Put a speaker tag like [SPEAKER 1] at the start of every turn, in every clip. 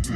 [SPEAKER 1] My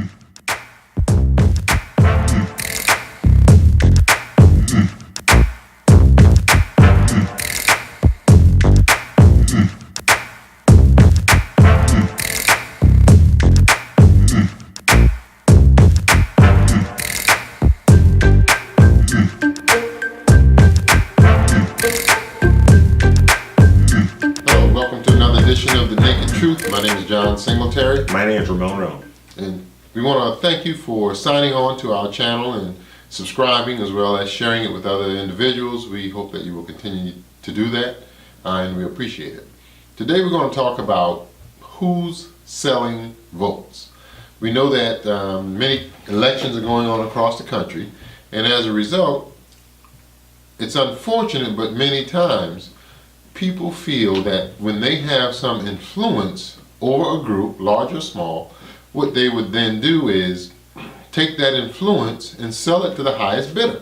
[SPEAKER 1] name is John Singletary.
[SPEAKER 2] My name is Ramon.
[SPEAKER 1] And we want to thank you for signing on to our channel and subscribing, as well as sharing it with other individuals. We hope that you will continue to do that, and we appreciate it. Today we're going to talk about who's selling votes. We know that many elections are going on across the country, and as a result, it's unfortunate, but many times people feel that when they have some influence over a group, large or small, what they would then do is take that influence and sell it to the highest bidder,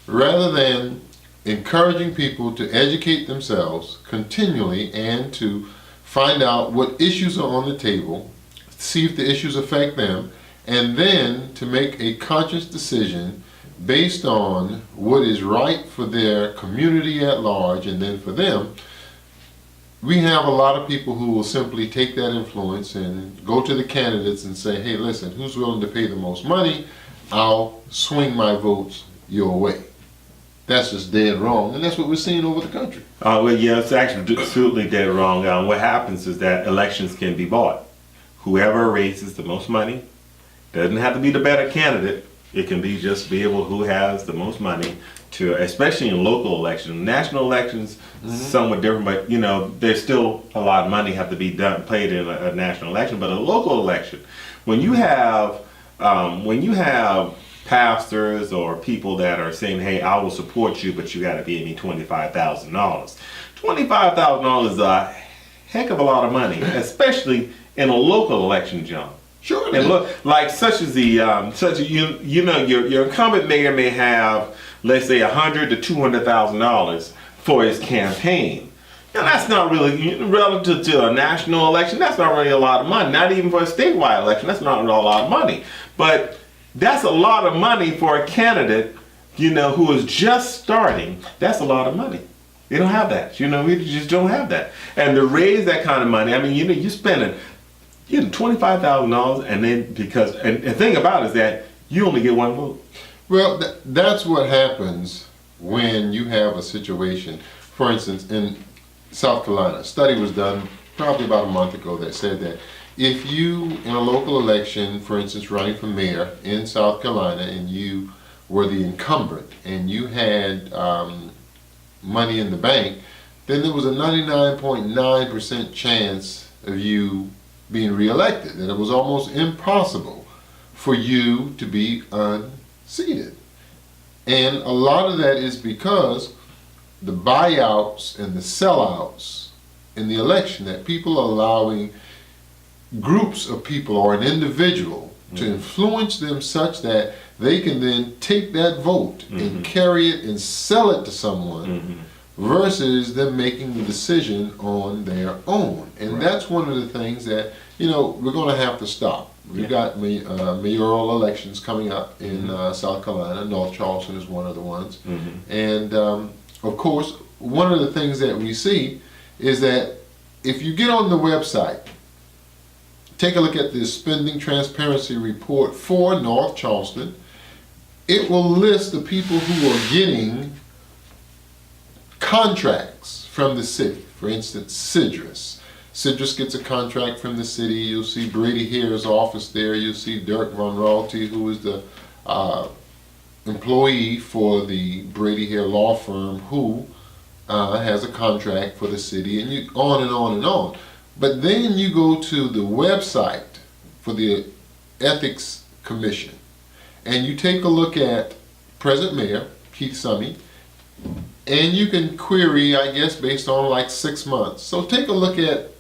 [SPEAKER 1] rather than encouraging people to educate themselves continually and to find out what issues are on the table, see if the issues affect them, and then to make a conscious decision based on what is right for their community at large and then for them. We have a lot of people who will simply take that influence and go to the candidates and say, hey, listen, who's willing to pay the most money? I'll swing my votes your way. That's just dead wrong, and that's what we're seeing over the country.
[SPEAKER 2] Well, yeah, it's actually absolutely dead wrong. What happens is that elections can be bought. Whoever raises the most money, doesn't have to be the better candidate. It can be just be able who has the most money to, especially in local elections. National elections, somewhat different, but you know, there's still a lot of money have to be played in a national election. But a local election, when you have pastors or people that are saying, hey, I will support you, but you got to pay me $25,000. $25,000 is a heck of a lot of money, especially in a local election, John.
[SPEAKER 1] Sure.
[SPEAKER 2] And look, like such as the your incumbent mayor may have, let's say, $100,000 to $200,000 for his campaign. Now that's not really, relative to a national election, that's not really a lot of money. Not even for a statewide election, that's not really a lot of money. But that's a lot of money for a candidate, you know, who is just starting. That's a lot of money. They don't have that. You know, we just don't have that. And to raise that kind of money, I mean, you know, you're spending $25,000, and then and the thing about it is that you only get one vote.
[SPEAKER 1] Well, that's what happens when you have a situation. For instance, in South Carolina, a study was done probably about a month ago that said that if you, in a local election, for instance, running for mayor in South Carolina, and you were the incumbent and you had money in the bank, then there was a 99.9% chance of you being reelected, and it was almost impossible for you to be unseated. And a lot of that is because the buyouts and the sellouts in the election, that people are allowing groups of people or an individual to influence them such that they can then take that vote and carry it and sell it to someone, versus them making the decision on their own. And that's one of the things that, you know, we're going to have to stop. We've got mayoral elections coming up in South Carolina. North Charleston is one of the ones. And of course, one of the things that we see is that if you get on the website, take a look at the spending transparency report for North Charleston, it will list the people who are getting contracts from the city. For instance, Citrus. Citrus gets a contract from the city. You'll see Brady Hare's office there. You'll see Dirk Von Ralty, who is the employee for the Brady Hare law firm, who has a contract for the city, and you on and on and on. But then you go to the website for the Ethics Commission, and you take a look at present mayor Keith Summey, and you can query, I guess, based on like 6 months. So take a look at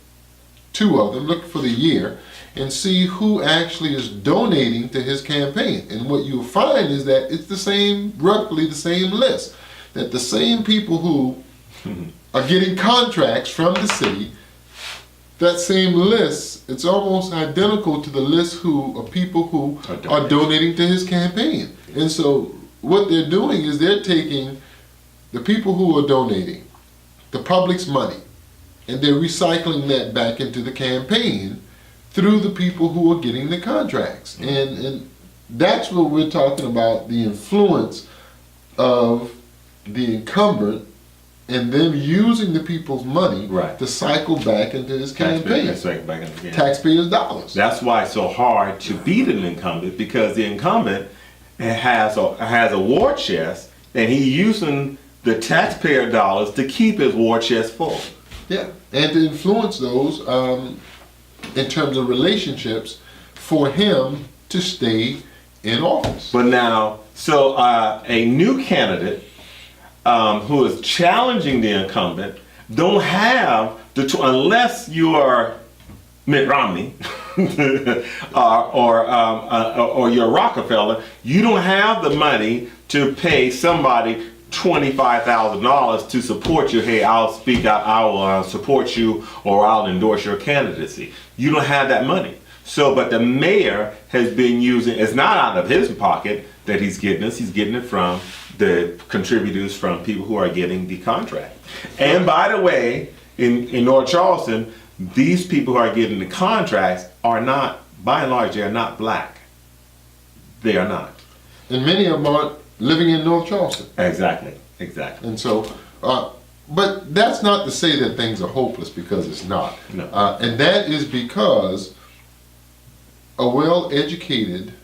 [SPEAKER 1] 2 of them, look for the year, and see who actually is donating to his campaign. And what you'll find is that it's the same, roughly the same list, that the same people who are getting contracts from the city that same list, it's almost identical to the list of people who are donating to his campaign. And so what they're doing is they're taking the people who are donating, the public's money, and they're recycling that back into the campaign through the people who are getting the contracts. And that's what we're talking about, the influence of the incumbent and them using the people's money to cycle back into his campaign. Taxpayers' dollars.
[SPEAKER 2] That's why it's so hard to beat an incumbent, because the incumbent has a war chest, and he's using the taxpayer dollars to keep his war chest full.
[SPEAKER 1] Yeah, and to influence those in terms of relationships for him to stay in office.
[SPEAKER 2] But now, so a new candidate who is challenging the incumbent don't have unless you are Mitt Romney or you're Rockefeller, you don't have the money to pay somebody $25,000 to support you. Hey, I'll speak out, I will support you, or I'll endorse your candidacy. You don't have that money. So, but the mayor has been using, it's not out of his pocket that he's getting this, he's getting it from the contributors, from people who are getting the contract. And by the way, in North Charleston, these people who are getting the contracts are not, by and large, they are not black. They are not.
[SPEAKER 1] And many of them aren't living in North Charleston.
[SPEAKER 2] Exactly.
[SPEAKER 1] And so, but that's not to say that things are hopeless, because it's not.
[SPEAKER 2] No.
[SPEAKER 1] And that is because a well-educated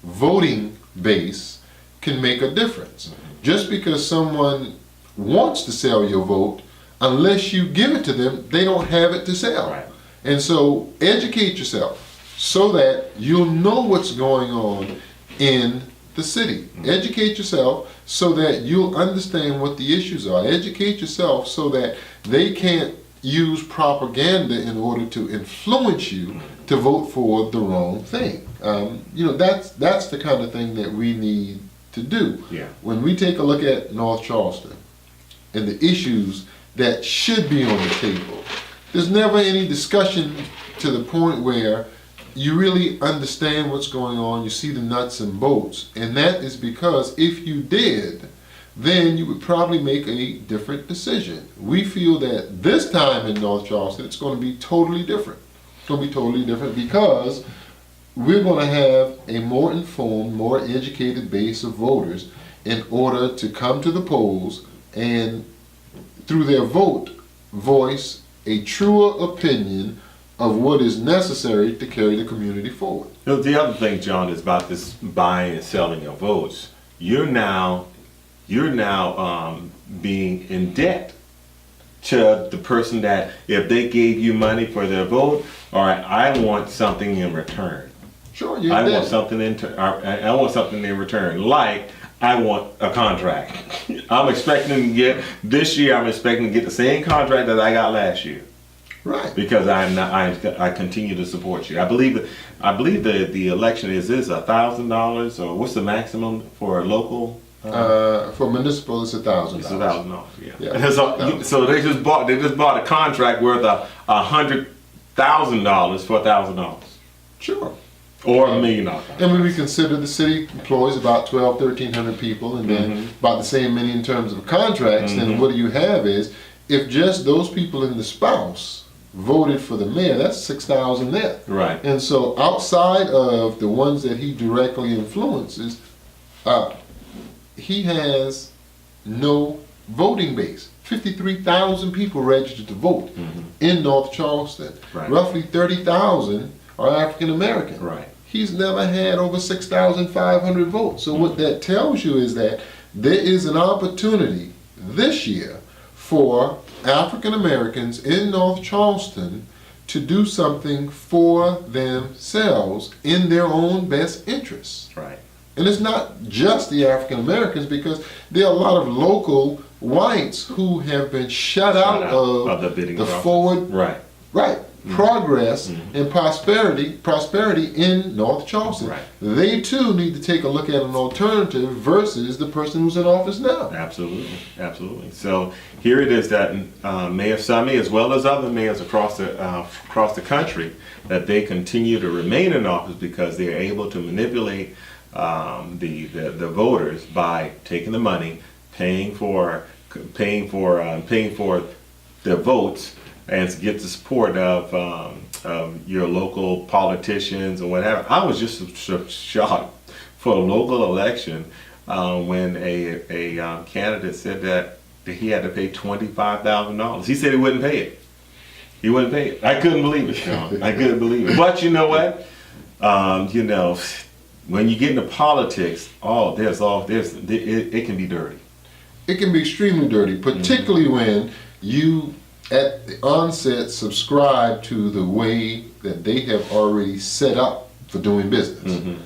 [SPEAKER 1] voting base can make a difference. Just because someone wants to sell your vote, unless you give it to them, they don't have it to sell.
[SPEAKER 2] Right.
[SPEAKER 1] And so educate yourself so that you'll know what's going on in the city. Educate yourself so that you'll understand what the issues are. Educate yourself so that they can't use propaganda in order to influence you to vote for the wrong thing. That's the kind of thing that we need to do.
[SPEAKER 2] Yeah.
[SPEAKER 1] When we take a look at North Charleston and the issues that should be on the table, there's never any discussion to the point where you really understand what's going on, you see the nuts and bolts. And that is because if you did, then you would probably make a different decision. We feel that this time in North Charleston, it's going to be totally different. It's going to be totally different because we're going to have a more informed, more educated base of voters in order to come to the polls and through their vote voice a truer opinion of what is necessary to carry the community forward.
[SPEAKER 2] The other thing, John, is about this buying and selling of votes. You're now being in debt to the person that, if they gave you money for their vote, all right, I want something in return.
[SPEAKER 1] Sure, you're
[SPEAKER 2] I
[SPEAKER 1] in debt.
[SPEAKER 2] want something I want something in return, like I want a contract. I'm expecting to get this year. I'm expecting to get the same contract that I got last year.
[SPEAKER 1] Right.
[SPEAKER 2] Because I continue to support you. I believe the election is $1,000, or what's the maximum for a local?
[SPEAKER 1] For municipal, it's $1,000.
[SPEAKER 2] It's $1,000. Yeah.
[SPEAKER 1] Yeah.
[SPEAKER 2] So they just bought a contract worth $100,000 for $1,000.
[SPEAKER 1] Sure.
[SPEAKER 2] Or $1 million.
[SPEAKER 1] And when we consider the city employs about 1,300 people, and then about the same many in terms of contracts, then what you have is, if just those people and the spouse voted for the mayor, that's 6,000 net.
[SPEAKER 2] Right.
[SPEAKER 1] And so outside of the ones that he directly influences, he has no voting base. 53,000 people registered to vote in North Charleston.
[SPEAKER 2] Right.
[SPEAKER 1] Roughly 30,000 are African American.
[SPEAKER 2] Right.
[SPEAKER 1] He's never had over 6,500 votes. So what that tells you is that there is an opportunity this year for African Americans in North Charleston to do something for themselves in their own best interests.
[SPEAKER 2] Right.
[SPEAKER 1] And it's not just the African Americans, because there are a lot of local whites who have been shut out of
[SPEAKER 2] the bidding
[SPEAKER 1] the
[SPEAKER 2] process.
[SPEAKER 1] forward.
[SPEAKER 2] Right.
[SPEAKER 1] Right. progress and prosperity in North Charleston.
[SPEAKER 2] Right.
[SPEAKER 1] They too need to take a look at an alternative versus the person who's in office now.
[SPEAKER 2] Absolutely, absolutely. So here it is that Mayor Summey, as well as other mayors across the country, that they continue to remain in office because they are able to manipulate the voters by taking the money, paying for their votes, and to get the support of your local politicians or whatever. I was just shocked for a local election when a candidate said that he had to pay $25,000. He said he wouldn't pay it. He wouldn't pay it. I couldn't believe it, Sean. I couldn't believe it. But you know what? When you get into politics, it can be dirty.
[SPEAKER 1] It can be extremely dirty, particularly when you, at the onset, subscribe to the way that they have already set up for doing business.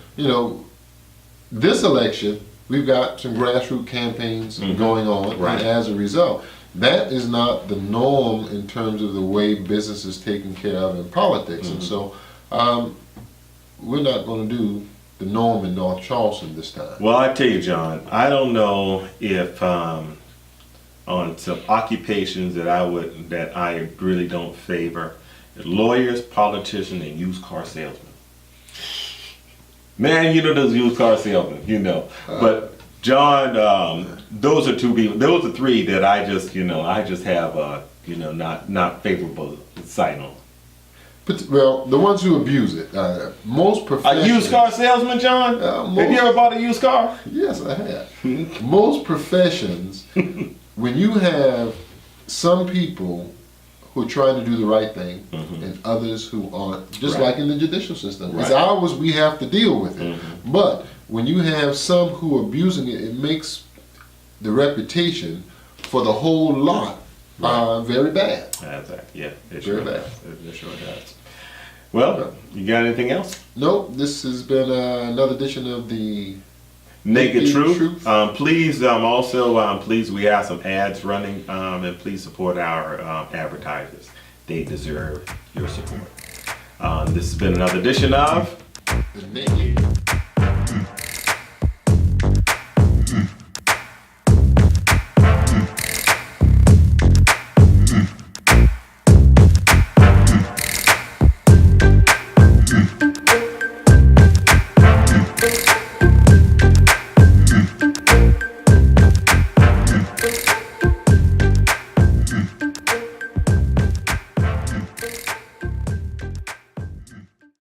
[SPEAKER 1] This election, we've got some grassroots campaigns going on,
[SPEAKER 2] Right.
[SPEAKER 1] and as a result, that is not the norm in terms of the way business is taken care of in politics. And so we're not going to do the norm in North Charleston this time.
[SPEAKER 2] Well, I tell you, John, I don't know if on some occupations that I really don't favor, lawyers, politicians, and used car salesmen. Man, those used car salesmen, But John, those are three that I just have not favorable sight on.
[SPEAKER 1] Well, the ones who abuse it, most
[SPEAKER 2] A
[SPEAKER 1] professionals.
[SPEAKER 2] used car salesman, John? Have you ever bought a used car?
[SPEAKER 1] Yes, I have. Most professions, when you have some people who are trying to do the right thing and others who aren't, just
[SPEAKER 2] Right.
[SPEAKER 1] like in the judicial system. It's
[SPEAKER 2] Right.
[SPEAKER 1] ours, we have to deal with it. But when you have some who are abusing it, it makes the reputation for the whole lot very bad.
[SPEAKER 2] Yeah, it
[SPEAKER 1] Very
[SPEAKER 2] sure
[SPEAKER 1] bad.
[SPEAKER 2] does. It sure does. Well, you got anything else?
[SPEAKER 1] Nope, this has been another edition of the
[SPEAKER 2] Naked
[SPEAKER 1] Naked
[SPEAKER 2] Truth.
[SPEAKER 1] Truth.
[SPEAKER 2] Please, please, we have some ads running, and please support our advertisers. They deserve your support. This has been another edition of
[SPEAKER 1] the Naked